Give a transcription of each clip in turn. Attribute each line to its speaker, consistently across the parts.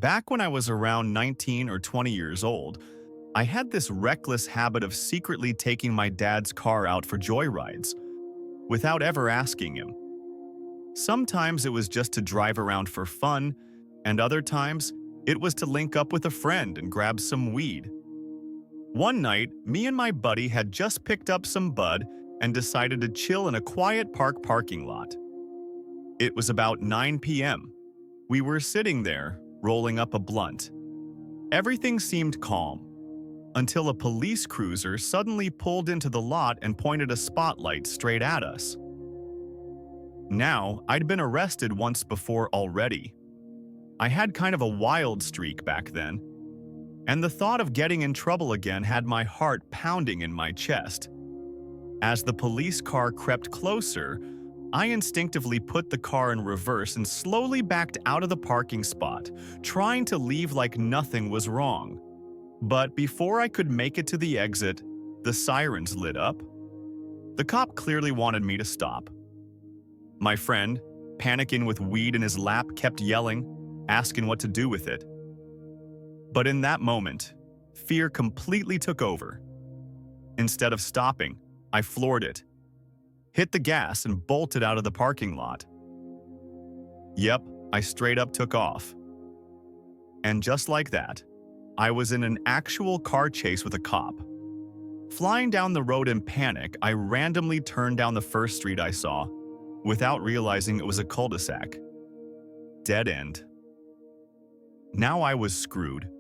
Speaker 1: Back when I was around 19 or 20 years old, I had this reckless habit of secretly taking my dad's car out for joyrides without ever asking him. Sometimes it was just to drive around for fun, and other times it was to link up with a friend and grab some weed. One night, me and my buddy had just picked up some bud and decided to chill in a quiet park parking lot. It was about 9 p.m. We were sitting there, rolling up a blunt. Everything seemed calm, until a police cruiser suddenly pulled into the lot and pointed a spotlight straight at us. Now, I'd been arrested once before already. I had kind of a wild streak back then, and the thought of getting in trouble again had my heart pounding in my chest. As the police car crept closer, I instinctively put the car in reverse and slowly backed out of the parking spot, trying to leave like nothing was wrong. But before I could make it to the exit, the sirens lit up. The cop clearly wanted me to stop. My friend, panicking with weed in his lap, kept yelling, asking what to do with it. But in that moment, fear completely took over. Instead of stopping, I floored it, hit the gas, and bolted out of the parking lot. Yep, I straight up took off. And just like that, I was in an actual car chase with a cop. Flying down the road in panic, I randomly turned down the first street I saw, without realizing it was a cul-de-sac. Dead end. Now I was screwed.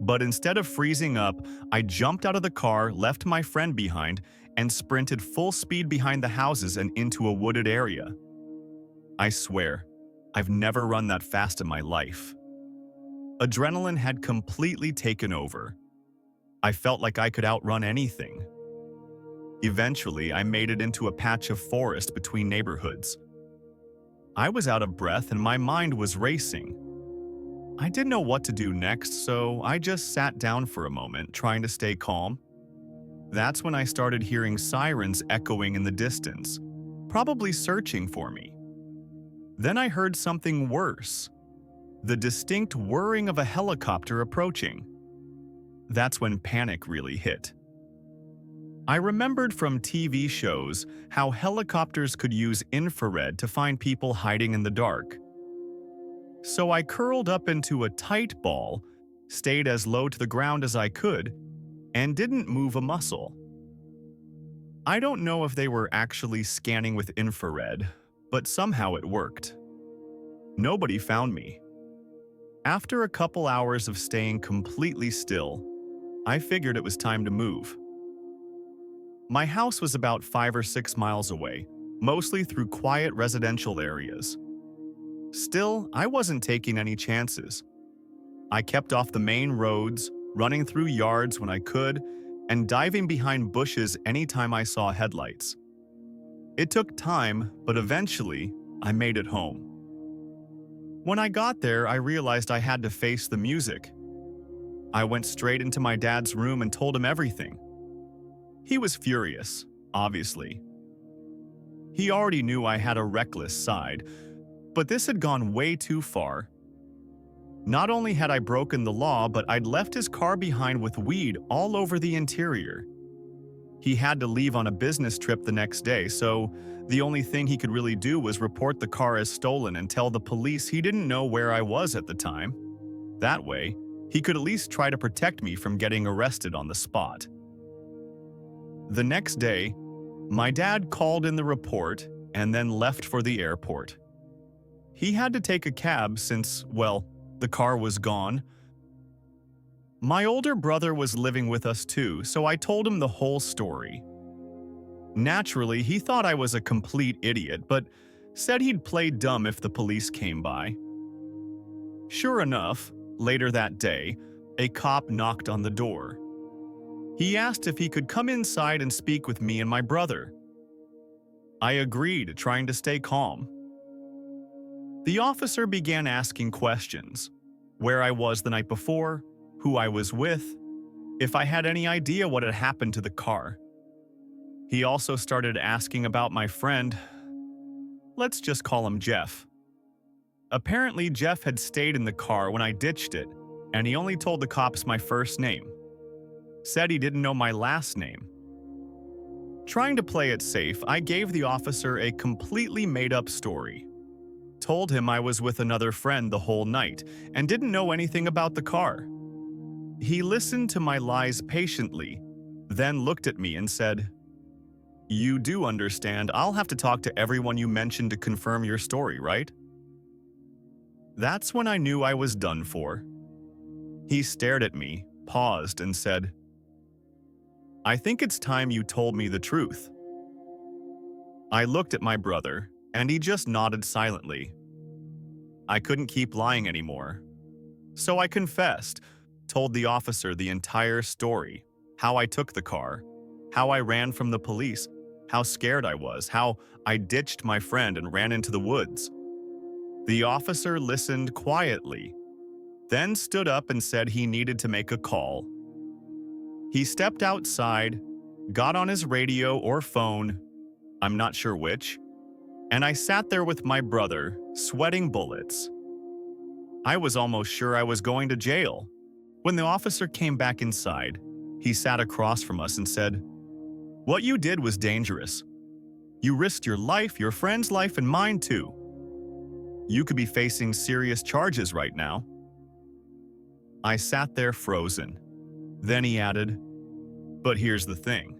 Speaker 1: But instead of freezing up, I jumped out of the car, left my friend behind, and sprinted full speed behind the houses and into a wooded area. I swear, I've never run that fast in my life. Adrenaline had completely taken over. I felt like I could outrun anything. Eventually, I made it into a patch of forest between neighborhoods. I was out of breath and my mind was racing. I didn't know what to do next, so I just sat down for a moment, trying to stay calm. That's when I started hearing sirens echoing in the distance, probably searching for me. Then I heard something worse, the distinct whirring of a helicopter approaching. That's when panic really hit. I remembered from TV shows how helicopters could use infrared to find people hiding in the dark. So I curled up into a tight ball, stayed as low to the ground as I could, and didn't move a muscle. I don't know if they were actually scanning with infrared, but somehow it worked. Nobody found me. After a couple hours of staying completely still, I figured it was time to move. My house was about 5 or 6 miles away, mostly through quiet residential areas. Still, I wasn't taking any chances. I kept off the main roads, running through yards when I could, and diving behind bushes anytime I saw headlights. It took time, but eventually, I made it home. When I got there, I realized I had to face the music. I went straight into my dad's room and told him everything. He was furious, obviously. He already knew I had a reckless side, but this had gone way too far. Not only had I broken the law, but I'd left his car behind with weed all over the interior. He had to leave on a business trip the next day, so the only thing he could really do was report the car as stolen and tell the police he didn't know where I was at the time. That way, he could at least try to protect me from getting arrested on the spot. The next day, my dad called in the report and then left for the airport. He had to take a cab since, well, the car was gone. My older brother was living with us too, so I told him the whole story. Naturally, he thought I was a complete idiot, but said he'd play dumb if the police came by. Sure enough, later that day, a cop knocked on the door. He asked if he could come inside and speak with me and my brother. I agreed, trying to stay calm. The officer began asking questions: where I was the night before, who I was with, if I had any idea what had happened to the car. He also started asking about my friend. Let's just call him Jeff. Apparently, Jeff had stayed in the car when I ditched it, and he only told the cops my first name. Said he didn't know my last name. Trying to play it safe, I gave the officer a completely made-up story. Told him I was with another friend the whole night and didn't know anything about the car. He listened to my lies patiently, then looked at me and said, "You do understand I'll have to talk to everyone you mentioned to confirm your story, right?" That's when I knew I was done for. He stared at me, paused, and said, "I think it's time you told me the truth." I looked at my brother, and he just nodded silently. I couldn't keep lying anymore. So I confessed, told the officer the entire story, how I took the car, how I ran from the police, how scared I was, how I ditched my friend and ran into the woods. The officer listened quietly, then stood up and said he needed to make a call. He stepped outside, got on his radio or phone, I'm not sure which, and I sat there with my brother, sweating bullets. I was almost sure I was going to jail. When the officer came back inside, he sat across from us and said, "What you did was dangerous. You risked your life, your friend's life, and mine too. You could be facing serious charges right now." I sat there frozen. Then he added, "But here's the thing.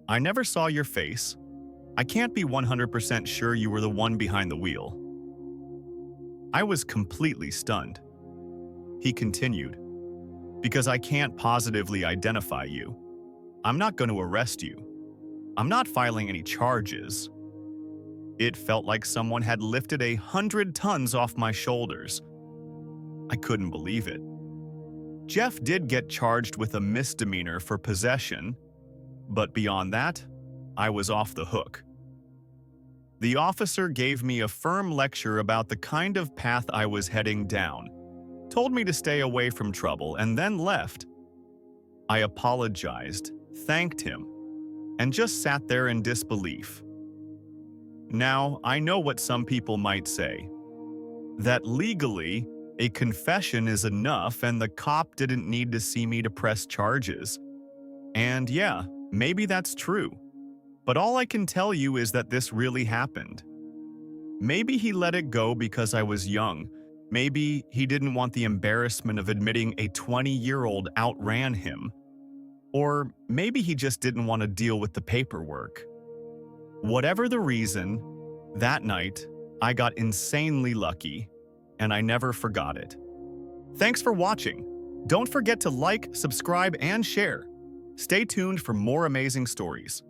Speaker 1: I never saw your face. I can't be 100% sure you were the one behind the wheel." I was completely stunned. He continued, "Because I can't positively identify you. I'm not going to arrest you. I'm not filing any charges." It felt like someone had lifted 100 tons off my shoulders. I couldn't believe it. Jeff did get charged with a misdemeanor for possession, but beyond that, I was off the hook. The officer gave me a firm lecture about the kind of path I was heading down, told me to stay away from trouble, and then left. I apologized, thanked him, and just sat there in disbelief. Now, I know what some people might say, that legally, a confession is enough and the cop didn't need to see me to press charges. And yeah, maybe that's true. But all I can tell you is that this really happened. Maybe he let it go because I was young. Maybe he didn't want the embarrassment of admitting a 20-year-old outran him. Or maybe he just didn't want to deal with the paperwork. Whatever the reason, that night, I got insanely lucky, and I never forgot it. Thanks for watching. Don't forget to like, subscribe, and share. Stay tuned for more amazing stories.